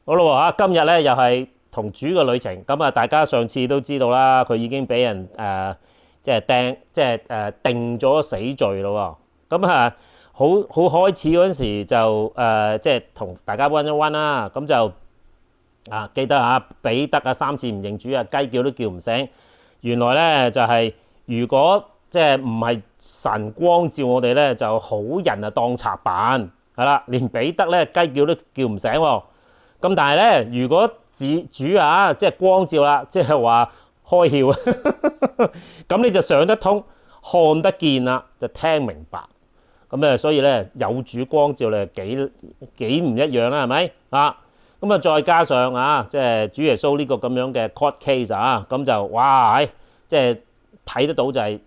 好啦喎，今日咧又係同主嘅旅程。咁啊，大家上次都知道啦，佢已經俾人即係釘，即係定咗死罪咯喎。咁啊，好開始嗰陣時就即係同大家溫一溫啦。咁就記得彼得3次唔認主啊，雞叫都叫唔醒。原來咧就係、如果即係唔係神光照我哋咧，就好人啊當賊辦係啦，連彼得咧雞叫都叫唔醒喎。咁但係咧，如果主即係光照啦，即係話開竅，咁你就上得通，看得見啦，就聽明白。咁所以咧有主光照咧幾唔一樣啦，係咪啊？咁再加上即係主耶穌呢個咁樣嘅 court case 咁就哇，即係睇得到就係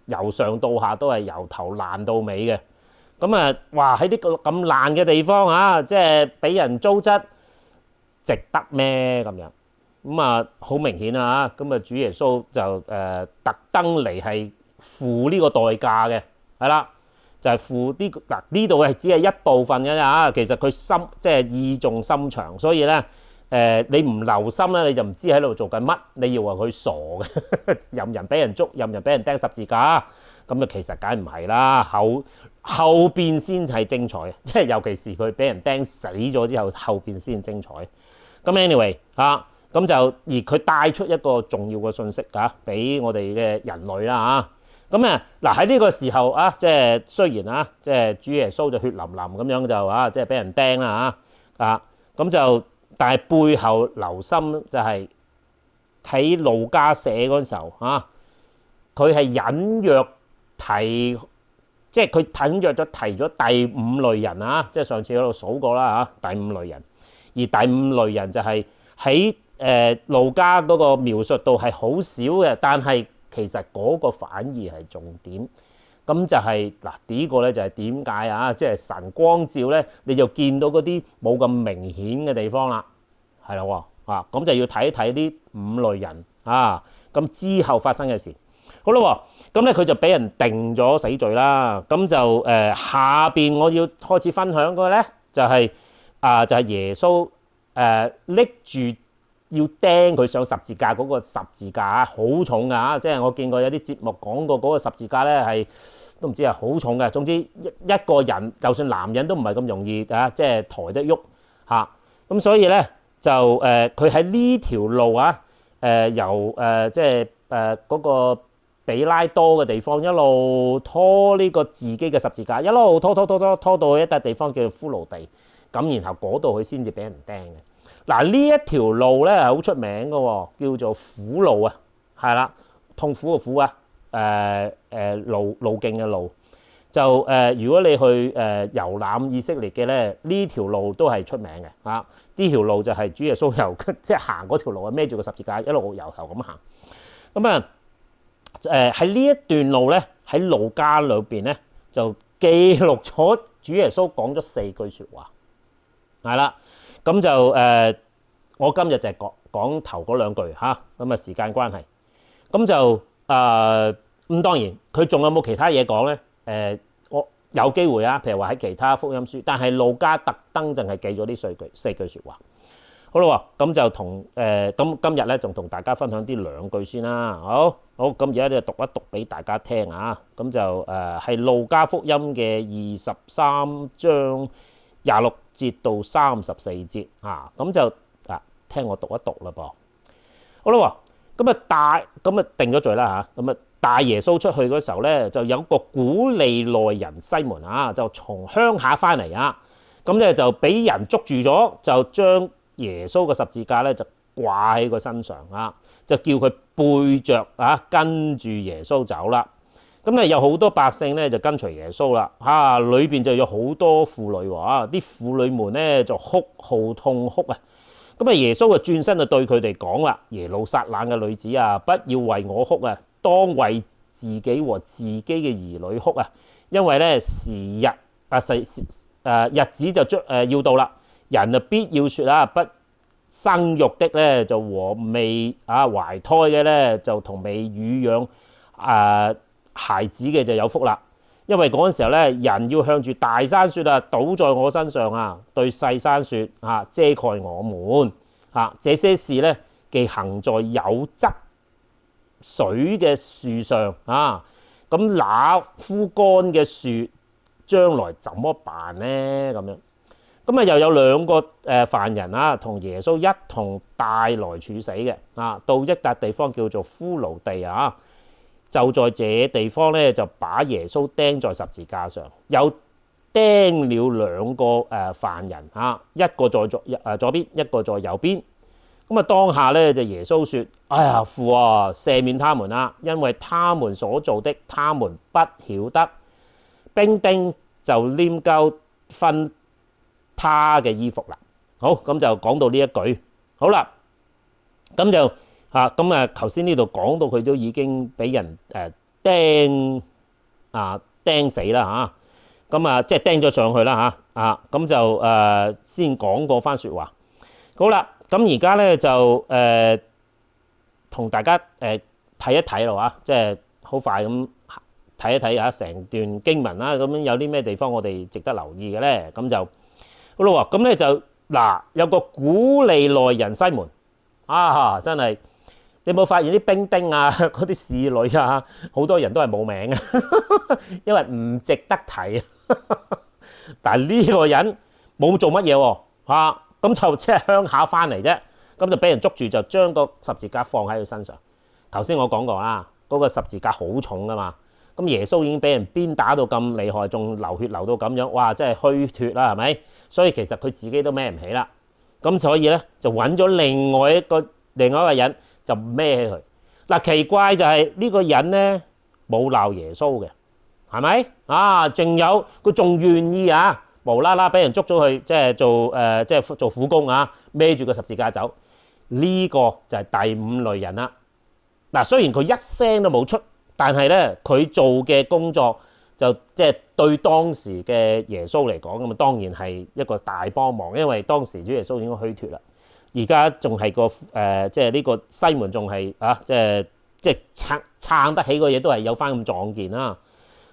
由上到下都係由頭爛到尾嘅。咁哇喺呢個咁爛嘅地方即係俾人糟質。值得咩咁樣？咁好明顯咁主耶穌就特登嚟係付呢個代價嘅，係啦，就係付呢度係只係一部分嘅咋，其實佢即係意重心長，所以咧你唔留心咧，你就唔知喺度做緊乜，你以為佢傻嘅，任人俾人捉，任人俾人釘十字架，咁其實梗唔係啦，後邊先係精彩，即係尤其是佢俾人釘死咗之後，後邊先精彩。咁 anyway 咁就而佢帶出一個重要嘅信息俾我哋嘅人類啦咁嗱喺呢個時候即係雖然即係主耶穌就血淋淋咁樣就即係俾人釘啦咁就但係背後留心就係喺路加寫嗰陣時候佢係隱約提，即係佢隱約咗提咗第五類人即係上次喺度數過啦第五類人。而第五類人就係喺路加嗰個描述度係好少嘅，但係其實嗰個反而係重點。咁就係呢個咧就係點解即係神光照咧，你就見到嗰啲冇咁明顯嘅地方啦，係啦喎咁就要睇一睇呢五類人咁之後發生嘅事。好啦喎，咁咧佢就俾人定咗死罪啦。咁就下邊我要開始分享嘅咧就係。就係耶穌拎住要釘佢上十字架嗰個十字架好重㗎，即係我見過有啲節目講過嗰個十字架咧係都唔知係好重嘅。總之一個人就算男人都唔係咁容易即係抬得喐咁所以咧就佢喺呢條路由即係嗰個比拉多嘅地方一路拖呢個自己嘅十字架，一路拖到一笪地方叫做骷髏地。咁然後嗰度佢先至俾人釘嘅。呢一條路咧係好出名嘅喎，叫做苦路係啦，痛苦嘅苦路徑嘅路。就如果你去遊覽以色列嘅咧，呢條路都係出名嘅呢條路就係主耶穌由即係行嗰條路孭住個十字架一路由頭咁行。咁喺呢一段路咧喺路加裏邊咧就記錄咗主耶穌講咗4句説話。係啦，咁就我今日就係講頭嗰2句咁時間關係，咁就咁當然佢仲有冇其他嘢講咧？我有機會譬如話喺其他福音書，但係路加特登淨係記咗呢4句説話。好啦，咁就咁今日咧仲同大家分享啲2句先啦。好，咁而家就讀一讀俾大家聽咁就係路加福音嘅23章26節到34節咁就聽我讀一讀啦噃。好啦，咁定咗罪啦咁帶耶穌出去嗰時候咧，就有個古利奈人西門就從鄉下翻嚟咁咧就俾人捉住咗，就將耶穌嘅十字架咧就掛喺個身上就叫佢背着跟住耶穌走啦。咁咧有好多百姓咧就跟隨耶穌啦裏邊就有好多婦女啲婦女們咧就哭號痛哭咁耶穌就轉身就對佢哋講啦：耶路撒冷嘅女子不要為我哭當為自己和自己嘅兒女哭因為咧日子就要到啦，人必要說不生育的咧就和未懷胎嘅咧就同未乳養孩子嘅就有福啦，因為嗰陣時候咧，人要向住大山說啊，倒在我身上啊；對細山說啊，遮蓋我們啊。這些事咧，既行在有汁水嘅樹上啊，咁那枯乾嘅樹將來怎麼辦呢？咁樣咁啊，又有兩個犯人啊，同耶穌一同帶來處死嘅啊，到一笪地方叫做骷髏地啊。就在這地方咧，就把耶穌釘在十字架上，又釘了兩個犯人啊，一個在左邊，一個在右邊。咁啊，當下咧就耶穌說：哎呀，父啊，赦免他們啦，因為他們所做的，他們不曉得。兵丁就拈鬮分他嘅衣服啦。好，咁就講到呢一句。好啦，咁就。咁啊，頭先呢度講到佢都已經俾人釘死啦嚇，咁啊即係釘咗上去啦嚇，咁就先講過番説話。好啦，咁而家咧就同大家睇一睇咯嚇，即係好快咁睇一睇下成段經文啦。咁樣有啲咩地方我哋值得留意嘅咧？咁就好啦喎，咁咧就有個古利奈人西門啊，真係〜你有冇發現啲兵丁啊、嗰啲侍女啊，好多人都係冇名嘅，因為唔值得提。但係呢個人冇做乜嘢喎，咁就即係鄉下翻嚟啫，咁就俾人捉住，就將個十字架放喺佢身上。頭先我講過啦，嗰個十字架好重噶嘛，咁耶穌已經俾人鞭打到咁厲害，仲流血流到咁樣，哇！真係虛脫啦，係咪？所以其實佢自己都孭唔起啦。咁所以咧就揾咗另外一個人。就孭起佢嗱，奇怪就係呢個人咧冇鬧耶穌嘅，係咪啊？仲有佢仲願意啊，無啦啦俾人捉咗去，即係做苦工啊，孭住個十字架走。呢個就係第五類人啦。嗱，雖然佢一聲都冇出，但係咧佢做嘅工作就即係對當時嘅耶穌嚟講咁啊，當然係一個大幫忙，因為當時主耶穌已經虛脫啦。而家仲係個即係呢個西門仲係即係撐得起個嘢，都係有翻咁壯健啦。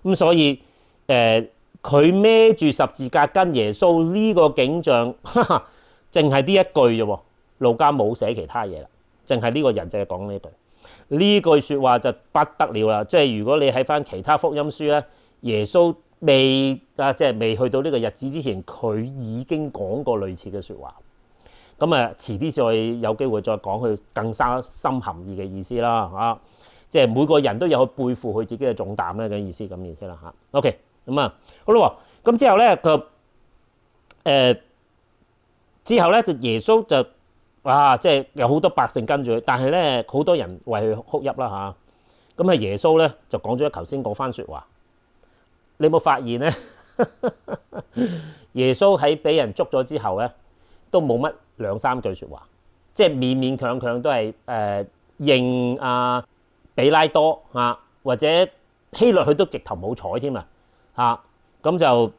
咁所以佢孭住十字架跟耶穌呢個景象，淨係呢一句啫喎。路加冇寫其他嘢啦，淨係呢個人淨係講呢句。呢句説話就不得了啦。即係如果你喺翻其他福音書咧，耶穌即係未去到呢個日子之前，佢已經講過類似嘅説話。咁啊，遲啲再有機會再講佢更深含義嘅意思啦，即係每個人都有去背負佢自己嘅重擔咧嘅意思啦嚇。OK， 咁啊好啦喎，咁之後咧之後咧就耶穌就即係有好多百姓跟住佢，但係咧好多人為佢哭泣啦嚇。咁啊耶穌咧就講咗頭先嗰番説話，你有冇發現咧？耶穌喺俾人捉咗之後咧，都冇乜兩三句説話，即係勉勉強強都係認比拉多或者希律佢都直頭冇睬添啊，咁就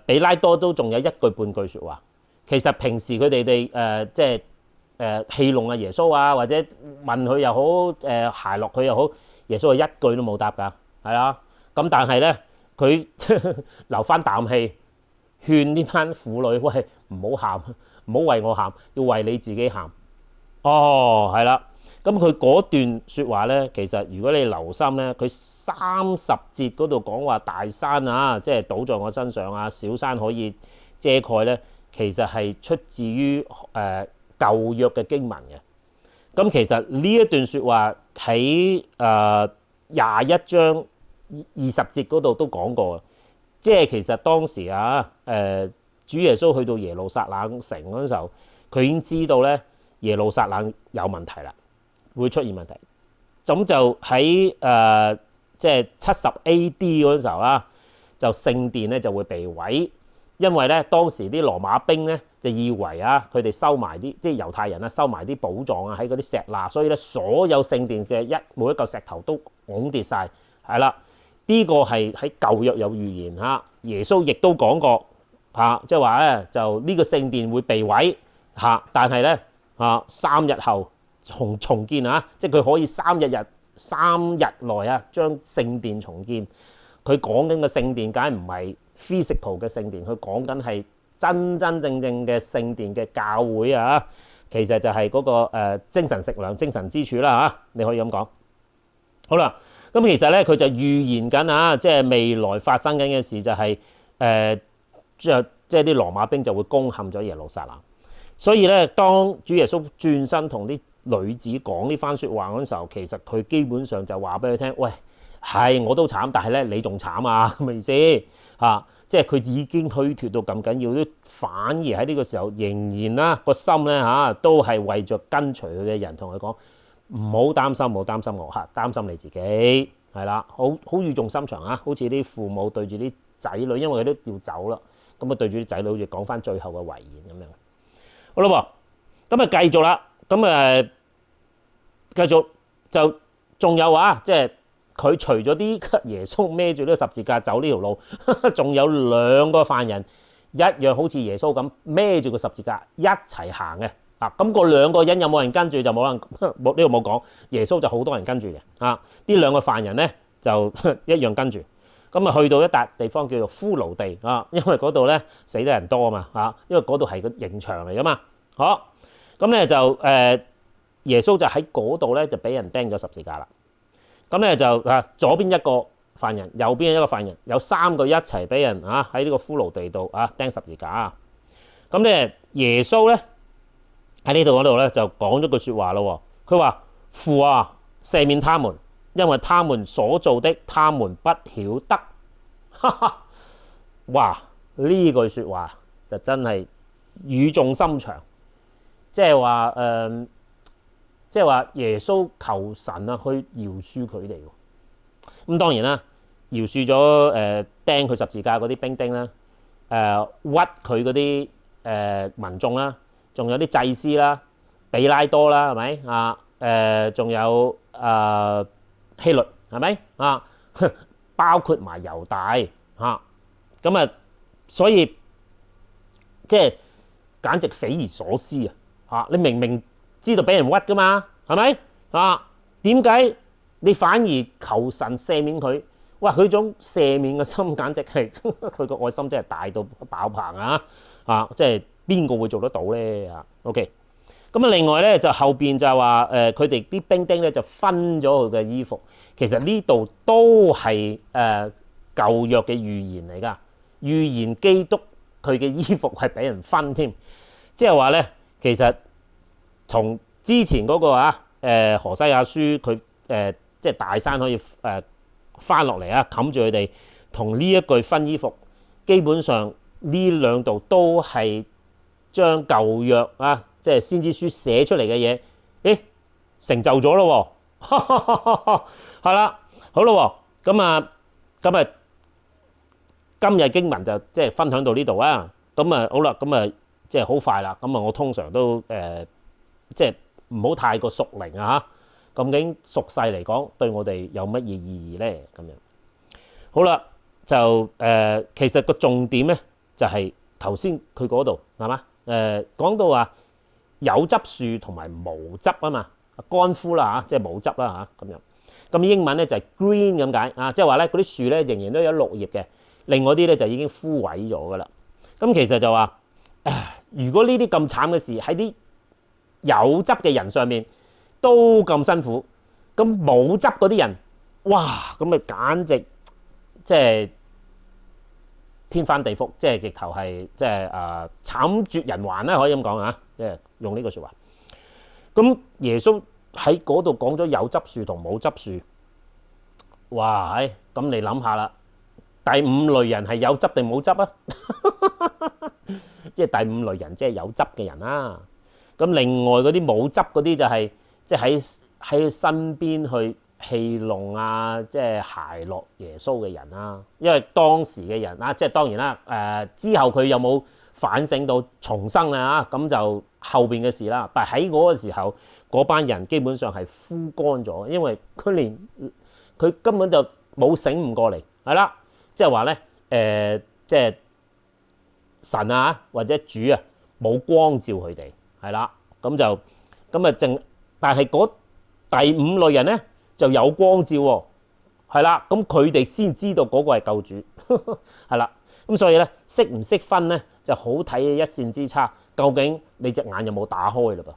比拉多都仲有一句半句説話。其實平時佢哋即係戲弄耶穌啊，或者問佢又好奚落佢又好，耶穌係一句都冇答㗎，係啊。咁但係咧佢留翻啖氣勸呢班婦女，喂，唔好喊。唔好為我喊，要為你自己喊。哦，係啦。咁佢嗰段説話咧，其實如果你留心咧，佢30節嗰度講話大山啊，即係倒在我身上啊，小山可以遮蓋咧，其實係出自於舊約嘅經文嘅。咁其實呢一段説話喺21章20節嗰度都講過，即係其實當時主耶穌去到耶路撒冷城嗰陣時候，佢已經知道咧耶路撒冷有問題啦，會出現問題。咁就喺即係70 A.D. 嗰陣時候啦，就聖殿咧就會被毀，因為咧當時啲羅馬兵咧就以為佢哋收埋啲即係猶太人收埋啲寶藏喺嗰啲石罅，所以咧所有聖殿嘅每一嚿石頭都拱跌晒。係啦，呢個係喺舊約有預言嚇，耶穌亦都講過。即係話咧，就呢個聖殿會被毀但係咧3日後重建即係佢可以3日內將聖殿重建。佢講緊嘅聖殿，梗係唔係 physical 嘅聖殿，佢講緊係真真正正嘅聖殿嘅教會啊！其實就係嗰個精神食糧、精神支柱啦嚇，你可以咁講。好啦，咁其實咧佢就預言緊啊，即係未來發生緊嘅事就係即係啲羅馬兵就會攻陷咗耶路撒冷。所以咧，當主耶穌轉身同啲女子講呢番説話嗰陣時候，其實佢基本上就話俾佢聽：喂，係我都慘，但係咧你仲慘啊咁嘅意思嚇。即係佢已經虛脱到咁緊要，都反而喺呢個時候仍然啦個心咧嚇，都係為着跟隨佢嘅人同佢講：唔好擔心，唔好擔心我嚇，擔心你自己係啦，好語重心長啊，好似啲父母對住啲仔女，因為佢都要走啦，咁啊對住啲仔女好似講翻最後嘅遺言咁樣。好啦喎，咁啊繼續啦，咁繼續就仲有啊，即係。佢除咗啲耶穌孭住呢個十字架走呢條路，仲有兩個犯人一樣好似耶穌咁孭住個十字架一齊行嘅。啊，咁嗰兩個人有冇人跟住就冇人冇呢度冇講。耶穌就好多人跟住嘅。啊，呢兩個犯人咧就一樣跟住。咁啊去到一笪地方叫做骷髏地啊，因為嗰度咧死得人多啊嘛。啊，因為嗰度係個刑場嚟噶嘛。好，咁咧就耶穌就喺嗰度咧就俾人釘咗十字架啦。咁咧就左邊一個犯人，右邊一個犯人，有三個一齊俾人喺呢個骷髏地度釘十字架。咁咧耶穌咧喺呢度嗰度咧就講咗句説話咯。佢話：父啊，赦免他們，因為他們所做的，他們不曉得。哇！呢句説話就真係語重心長，即係話即係話耶穌求神啊，去饒恕佢哋。咁當然啦，饒恕咗釘佢十字架嗰啲兵丁啦，屈佢嗰啲民眾啦，仲有啲祭司啦、比拉多啦，係咪啊？仲有希律係咪啊？包括埋猶大嚇，咁啊，所以即係簡直匪夷所思啊！嚇，你明明知道俾人屈噶嘛，係咪啊？點解你反而求神赦免佢？哇！佢種赦免嘅心簡直係佢個愛心真係大到爆棚啊！啊，即係邊個會做得到咧？啊 ，OK。咁啊，另外咧就後邊就係話佢哋啲兵丁咧就分咗佢嘅衣服。其實呢度都係舊約嘅預言嚟㗎，預言基督佢嘅衣服係俾人分添，即係話咧其實。同之前嗰個何西阿書佢即係大山可以翻落嚟啊，冚住佢哋，同呢一句分衣服，基本上呢兩度都係將舊約即係先知書寫出嚟嘅嘢，成就咗咯喎，係啦，好咯喎，咁啊今日經文就即係分享到呢度啊，咁啊好啦，咁啊即係好快啦，咁啊我通常都即係唔好太過屬靈啊嚇，究竟屬世嚟講對我哋有乜嘢意義咧？咁樣好啦，就其實個重點咧就係頭先佢嗰度係嘛？講到話有汁樹同埋無汁啊嘛，乾枯啦嚇，即係冇汁啦嚇咁樣。咁英文咧就係 green 咁解啊，即係話咧嗰啲樹咧仍然都有綠葉嘅，另外啲咧就已經枯萎咗噶啦。咁其實就話如果呢啲咁慘嘅事喺啲有汁嘅人上面都咁辛苦，咁冇汁嗰啲人，哇！咁咪簡直即係天翻地覆，即係直頭係即係慘絕人寰啦，可以咁講啊！即係用呢個説話。咁耶穌喺嗰度講咗有汁樹同冇汁樹，哇！咁你諗下啦，第五類人係有汁定冇汁啊？即係第五類人，即係有汁嘅人啦。咁另外嗰啲冇汁嗰啲就係即係喺身邊去戲弄即係奚落耶穌嘅人啦。因為當時嘅人即係當然啦，之後佢有冇反省到重生啊？咁就後邊嘅事啦。但係喺嗰個時候，嗰班人基本上係枯乾咗，因為佢根本就冇醒悟過嚟，係啦，即係話咧即係神或者主冇光照佢哋。係啦，咁但係嗰第五類人咧就有光照喎，係啦，咁佢哋先知道嗰個係救主，係啦。咁所以咧，識唔識分咧就好睇一線之差。究竟你隻眼有冇打開嘞噃？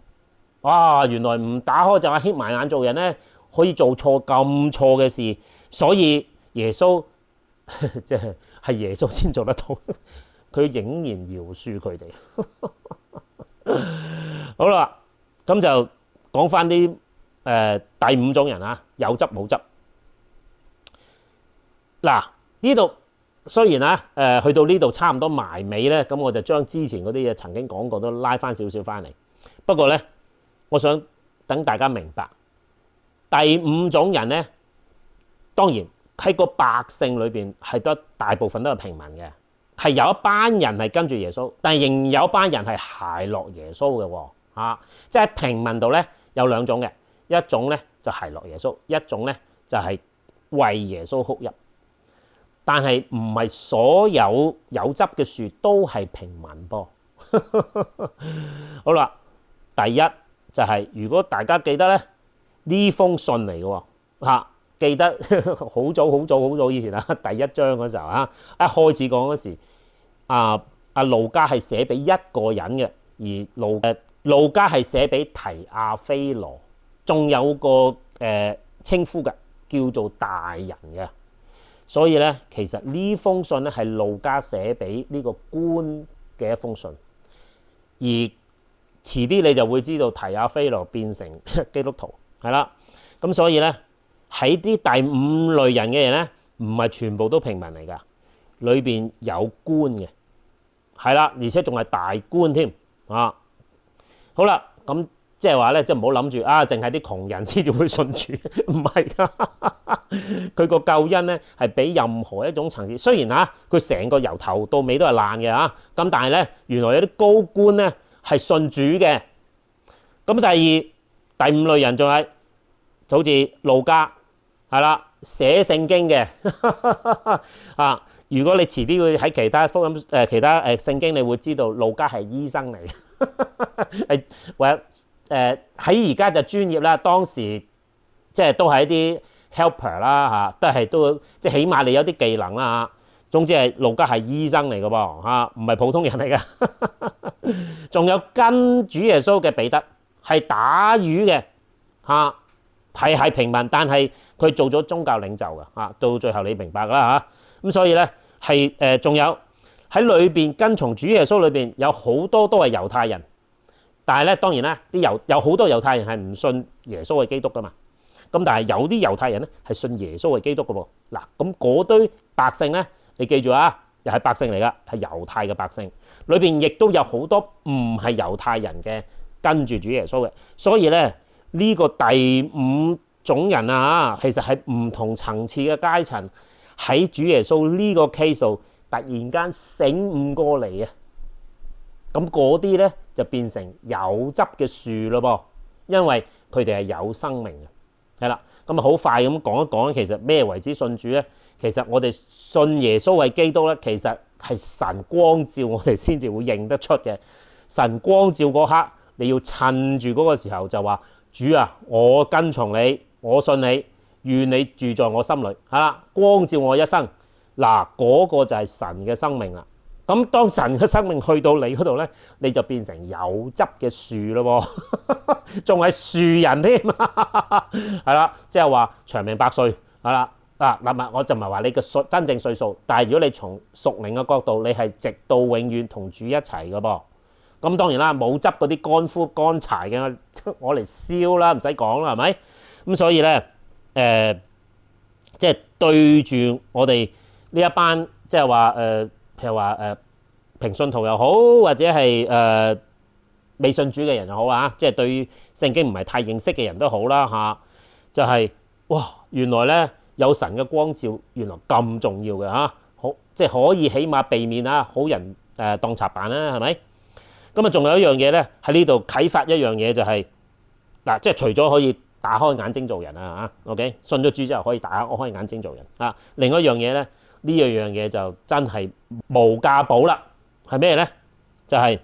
哇！原來唔打開就係瞌埋眼做人咧，可以做錯咁錯嘅事。所以耶穌即係耶穌先做得到，佢仍然饒恕佢哋。好啦，咁就講翻啲第五種人啊，有汁冇汁。嗱，呢度雖然啊去到呢度差唔多埋尾咧，咁我就將之前嗰啲嘢曾經講過都拉翻少少翻嚟。不過咧，我想等大家明白，第五種人咧，當然喺個百姓裏邊係得大部分都係平民嘅，係有一班人係跟住耶穌，但係仍有一班人係奚落耶穌嘅喎。即係平民度咧有兩種嘅，一種咧就奚落耶穌，一種咧就係為耶穌哭泣。但係唔係所有有汁嘅樹都係平民噃。好啦，第一就係如果大家記得咧，呢封信嚟嘅喎，記得好早以前第一章嗰時候一開始講嗰時，路加係寫俾一個人嘅，而路加係寫俾提阿非羅，仲有個稱呼嘅叫做大人嘅。所以咧，其實呢封信咧係路加寫俾呢個官嘅一封信，而遲啲你就會知道提阿非羅變成基督徒，係啦。咁所以咧喺啲第五類人嘅人咧，唔係全部都平民嚟㗎，裏邊有官嘅，係啦，而且仲係大官添啊。好啦，咁即係話咧，即係唔好諗住淨係啲窮人先至會信主，唔係㗎。佢個救恩咧係比任何一種層次，雖然佢成個由頭到尾都係爛嘅咁但係咧原來有啲高官咧係信主嘅。咁第五類人仲係就好似路加係啦，寫聖經嘅如果你遲啲會喺其他福音其他聖經，你會知道路加係醫生嚟嘅，或者喺而家就專業啦，當時即係都係一啲 helper 啦都即係起碼你有啲技能啦總之係路加係醫生嚟嘅噃唔係普通人嚟嘅。仲有跟主耶穌嘅彼得係打魚嘅係平民，但係佢做咗宗教領袖嘅到最後你明白啦咁所以咧係仲有喺裏邊跟從主耶穌裏邊有好多都係猶太人。但係咧，當然啦，有好多猶太人係唔信耶穌係基督噶嘛。咁但係有啲猶太人咧係信耶穌係基督嘅喎。嗱，咁嗰堆百姓咧，你記住又係百姓嚟噶，係猶太嘅百姓。裏邊亦都有好多唔係猶太人嘅跟住主耶穌嘅。所以咧，呢個第五種人其實係唔同層次嘅階層喺主耶穌呢個 case 度突然間醒悟過嚟啊！咁嗰啲咧就變成有汁嘅樹咯噃，因為佢哋係有生命嘅，係啦。咁好快咁講一講，其實咩為之信主咧？其實我哋信耶穌係基督咧，其實係神光照我哋先至會認得出嘅。神光照嗰刻，你要趁住嗰個時候就話：主啊，我跟從你，我信你，願你住在我心裏，係啦，光照我一生。嗱，嗰個就係神嘅生命啦。咁當神嘅生命去到你嗰度咧，你就變成有汁嘅樹咯喎，仲係樹人添，係啦，即係話長命百歲，係啦。嗱，我就唔係話你嘅真正歲數，但係如果你從屬靈嘅角度，你係直到永遠同主一齊嘅噃。咁當然啦，冇汁嗰啲乾枯乾柴嘅，我嚟燒啦，唔使講啦，係咪？咁所以咧，即係對住我哋呢一班，即係話譬如話平信徒又好，或者係未信主嘅人又好即係對於聖經唔係太認識嘅人都好啦就係哇，原來咧有神嘅光照，原來咁重要嘅好即係可以起碼避免好人當賊辦啦，係咪？咁仲有一樣嘢咧喺呢度啟發一樣嘢就係嗱，即係除咗可以打開眼睛做人OK， 信咗主之後可以打開眼睛做人另一樣嘢咧，呢樣嘢就真係無價寶啦。係咩咧？就係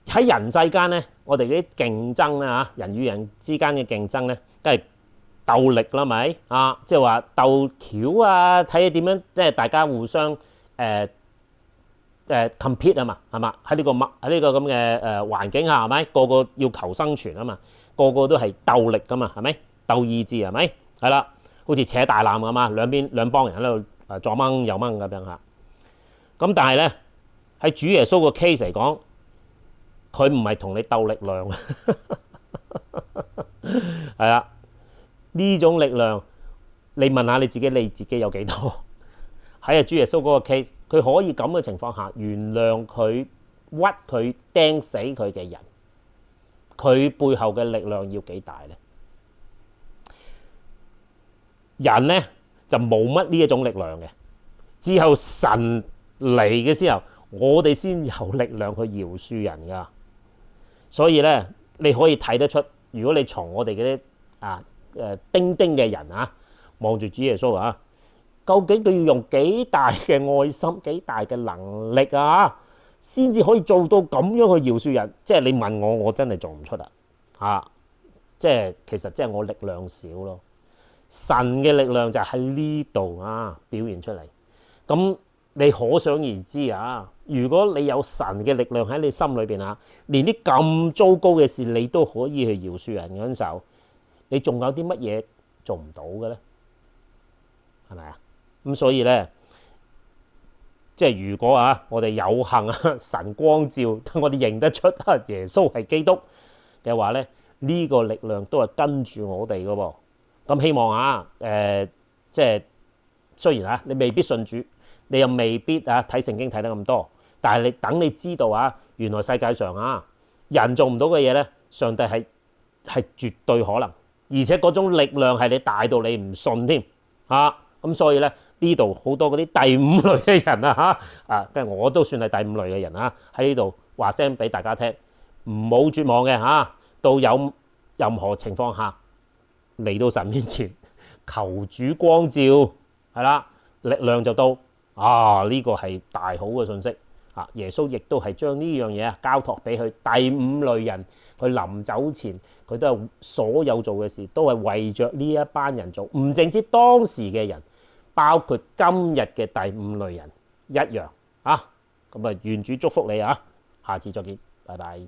喺人世間咧，我哋啲競爭咧人與人之間嘅競爭咧，都係鬥力啦，咪啊，即係話鬥橋啊，睇下點樣，即係大家互相compete 啊嘛，係嘛？喺呢個咁嘅環境下係咪？個個要求生存啊嘛，個個都係鬥力噶嘛，係咪？鬥意志係咪？係啦，好似扯大纜咁嘛，兩幫人喺度左掹右掹咁樣嚇。咁但係咧喺主耶穌個 case 嚟講，佢唔係同你鬥力量，係啦，呢種力量你問下你自己有幾多？喺主耶穌嗰個 case，佢可以咁嘅情況下原諒佢屈佢釘死佢嘅人，佢背後嘅力量要幾大咧？人咧就冇乜呢一種力量嘅，只有神嚟嘅時候，我哋先有力量去饒恕人噶。所以咧，你可以睇得出，如果你從我哋嗰啲丁丁嘅人啊，望住主耶穌啊。究竟佢要用幾大嘅愛心、幾大嘅能力啊，先至可以做到咁樣去饒恕人？即係你問我，我真係做唔出啊！即係其實即係我力量少咯。神嘅力量就喺呢度啊表現出嚟。咁你可想而知啊！如果你有神嘅力量喺你心裏邊啊，連啲咁糟糕嘅事你都可以去饒恕人嗰陣時候，你仲有啲乜嘢做唔到嘅咧？係咪啊？咁所以咧，即係如果我哋有幸神光照，我哋認得出耶穌係基督嘅話咧，呢個力量都係跟住我哋嘅喎。咁希望即係雖然你未必信主，你又未必睇聖經睇得咁多，但係等你知道原來世界上人做唔到嘅嘢咧，上帝係絕對可能，而且嗰種力量係你大到你唔信添咁所以咧，呢度好多嗰啲第五類嘅人跟住我都算係第五類嘅人喺呢度話聲俾大家聽，唔好絕望嘅到有任何情況下嚟到神面前求主光照，係啦，力量就到呢個係大好嘅信息耶穌亦都係將呢樣嘢交託俾佢第五類人，佢臨走前佢都係所有做嘅事都係為着呢一班人做，唔淨止當時嘅人。包括今日嘅第五類人一樣咁願主祝福你下次再見，拜拜。